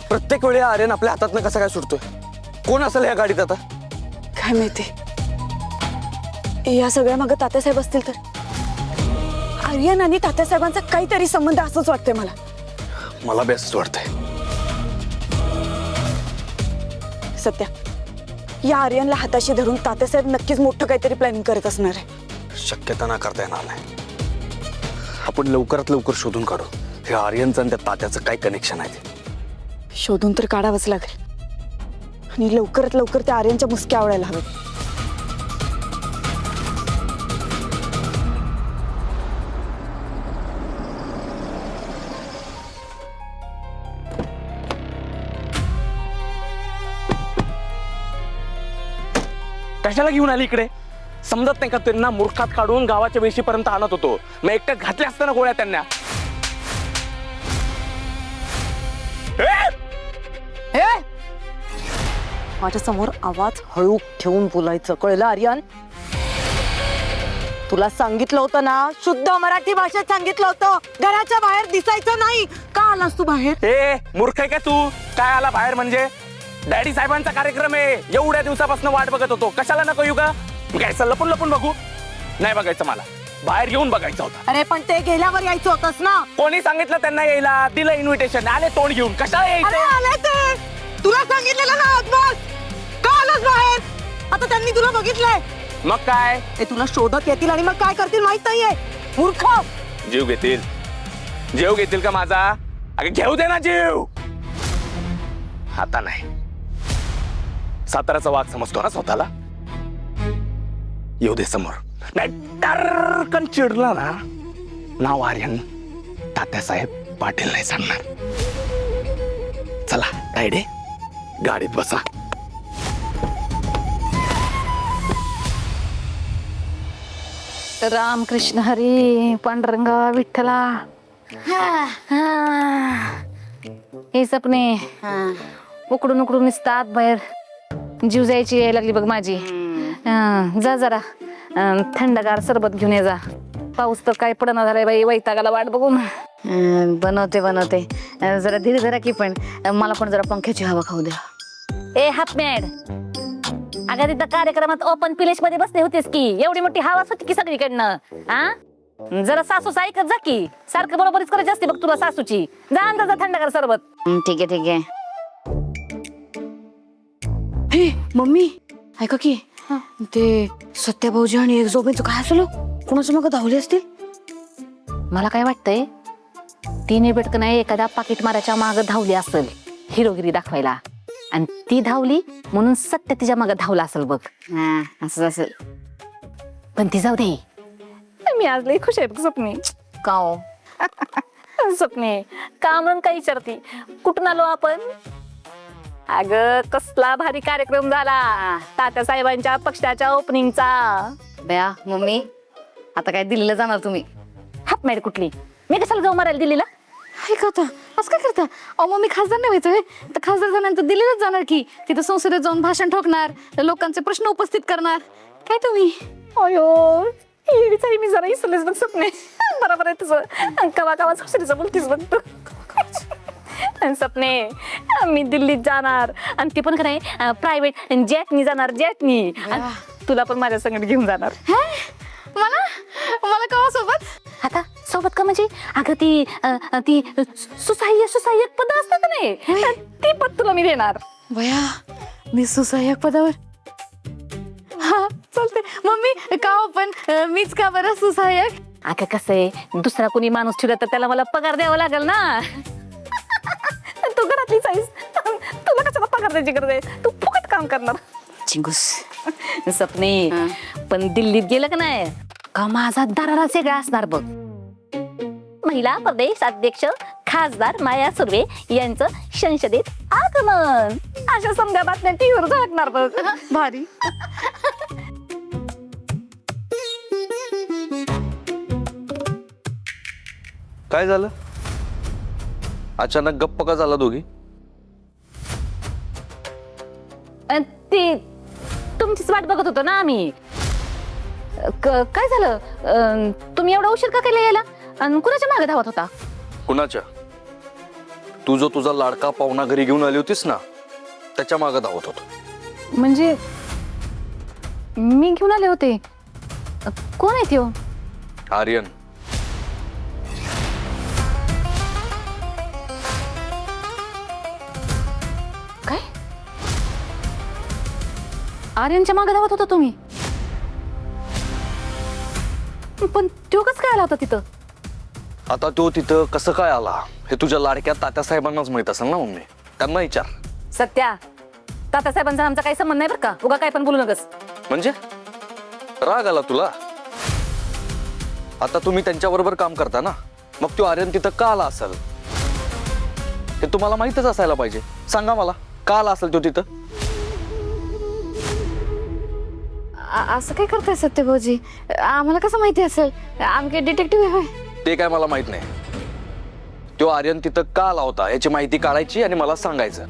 प्रत्येक वेळी आर्यन आपल्या हातातनं कसा काय सुटतोय? कोण असेल या गाडीत आता? काय माहिती, या सगळ्या मागे तात्यासाहेब असतील तर? आर्यन आणि तात्यासाहेबांचा काहीतरी संबंध असंच वाटतंय मला. मला बी असंच वाटतंय. सत्या, या आर्यनला हाताशी धरून तात्यासाहेब नक्कीच मोठं काहीतरी प्लॅनिंग करत असणार आहे. शक्यता नाकारता येणार नाही. आपण लवकरात लवकर शोधून काढू हे आर्यनचं आणि त्या तात्याचं काय कनेक्शन आहे ते. शोधून तर काढावंच लागेल आणि लवकरात लवकर त्या आर्यनच्या मुसक्या आवडायला हव्यात. कशाला घेऊन आली इकडे? समजत नाही का त्यांना? मूर्खात काढून गावाच्या वेशीपर्यंत आणत होतो. मग एकट्यात घातल्या असताना गोळ्या त्यांना. माझ्या समोर आवाज हळू ठेवून बोलायचं, कळलं आर्यन? तुला सांगितलं होतं ना, शुद्ध मराठी भाषेत सांगितलं होतं, घराच्या बाहेर दिसायचं नाही. का आलास तू बाहेर? ए मूर्ख आहे का तू? काय आला बाहेर म्हणजे? डॅडी साहेबांचा कार्यक्रम आहे, एवढ्या दिवसापासून वाट बघत होतो. कशाला नको येऊ का? काय लपून लपून बघू? नाही बघायचं मला, बाहेर येऊन बघायचं होतं. अरे पण ते गेल्यावर यायचं होतंस ना. कोणी सांगितलं त्यांना यायला? दिलं इन्व्हिटेशन, आले तोंड घेऊन. कशाला अरे यायचं? आले ते, तुला सांगितलेलं ना आजपास. का आलास बाहेर? आता त्यांनी तुला बघितलंय. मग काय? ते तुला शोधत येतील आणि मग काय करतील माहित नाहीये. मूर्ख. जीव घेतील? जीव घेतील का माझा? अगं घेऊ दे ना जीव. आता नाही. साताराचा वाघ समजतो ना स्वतःला. येऊ दे समोर. नाही टर्कन चिडला ना, नाव आर्यन तात्यासाहेब पाटील नाही सांगणार. चला तायडे, गाडीत बसा. राम कृष्ण हरी पांडुरंगा विठ्ठला. हे सपने उकडून उकडून निसतात बाहेर. जीव जायची यायला लागली बघ माझी. जा जरा थंडगार सरबत घेऊन ये जा. पाऊस तर काय पडना झालाय बाई, वैतागाला वाट बघून. बनवते बनवते. जरा धीरे धरा की, पण मला पण जरा पंख्याची हवा खाऊ द्या. ए हाफमॅड, अगं तिथं कार्यक्रमात ओपन प्लेस मध्ये बसले होतेस की, एवढी मोठी हवा होती की सगळीकडनं. हा जरा सासूच ऐकत जा की, सारखं बरोबरीच करायची असते बघ तुला सासूची. जा अंदाज जा थंडगार सरबत. ठीक आहे ठीक आहे. हे मम्मी, ऐका की, ते सत्या भाऊजी आणि एक जोबींचं काय असलं? कोणाच्या मागे धावले असतील? मला काय वाटतंय, तिने बेटकं नाही एखाद्या पाकिट माराच्या मागे धावली असेल हिरोगिरी दाखवायला, आणि ती धावली म्हणून सत्य तिच्या मागे धावला असेल बघ. हा असं असेल. पण ती जाऊ दे, मी आज लई खुश आहे बघ स्वप्ने. का हो? स्वप्ने का म्हणून काय विचारती? कुठून आलो आपण? अगं कसला भारी कार्यक्रम झाला तात्या साहेबांच्या पक्षाच्या ओपनिंगचा. बया मम्मी, आता काय दिल्लीला जाणार तुम्ही? हाफमॅड कुठली? मी कशाला जाऊ मारायला दिल्लीला? ऐका आता, असं काय करता? अहो मम्मी खासदार नाही व्हायचं. तर खासदार झाल्यानंतर दिल्लीलाच जाणार की. तिथं संसदेत जाऊन भाषण ठोकणार, लोकांचे प्रश्न उपस्थित करणार. काय तुम्ही? अयो मी जरा इसरलेच बघ स्वप्ने. बरोबर आहे तुझं. कवा कवा सासरीचं बोलतीस बघ तू. स्वप्ने मी दिल्लीत जाणार, आणि ती पण काय प्रायव्हेट जेटनी जाणार, जेटनी. तुला पण माझ्या संगत घेऊन जाणार. मला मला कवा सोबत? आता सोबत का म्हणजे? अगं ती सुसहाय्यक पद असतात नाही, ती पद तुला मी देणार. बया मी सुसहाय्यक पदावर? हा चालते मम्मी. का हो पण मीच का बरं सुसहाय्यक? अगं कसं आहे, दुसरा कोणी माणूस ठेवला तर त्याला मला पगार द्यावा लागेल ना. तू घरातलीच आहेस, तुला कशाला पगार द्यायची गरज आहे? तू फुकट काम करणार. चिंगूस. सपने पण दिल्लीत गेलं का नाही का माझा दरारा वेगळा असणार बघ. महिला प्रदेश अध्यक्ष खासदार माया सुर्वे यांचं संसदेत आगमन, अशा समजा बातम्या टीव्हीवर झाकणार बघ. भारी. काय झालं? अचानक गप्प का झाला दोघी? ती तुमचीच वाट बघत होतो ना आम्ही. काय झालं? तुम्ही एवढा उशीर का केला यायला? आणि कुणाच्या मागे धावत होता? कुणाच्या? तू जो तुझा लाडका पाहुणा घरी घेऊन आली होतीस ना, त्याच्या मागे धावत होतो. म्हणजे मी घेऊन आले होते. कोण आहे त्यो? आर्यन. काय? आर्यनच्या मागे धावत होता तुम्ही? पण तो कसं काय आला होता तिथं? आता तो तिथं कसं काय आला हे तुझ्या लाडक्या तात्यासाहेबांनाच माहित असेल ना मम्मी. त्यांना विचार. सत्या, तात्यासाहेबांचा आमचा काही संबंध नाही बरं का, उगा काय पण बोलू नकस. म्हणजे राग आला तुला? आता तुम्ही त्यांच्याबरोबर काम करता ना, मग तो आर्यन तिथं का आला असेल ते तुम्हाला माहितच असायला पाहिजे. सांगा मला, का आला असेल तो तिथं? असं काय करताय सत्य भाऊजी? आम्हाला कसं माहिती असेल? आम्ही काय डिटेक्टिव्ह आहे? ते काय मला माहित नाही. तो आर्यन तिथं का आला होता याची माहिती काढायची आणि मला सांगायचं.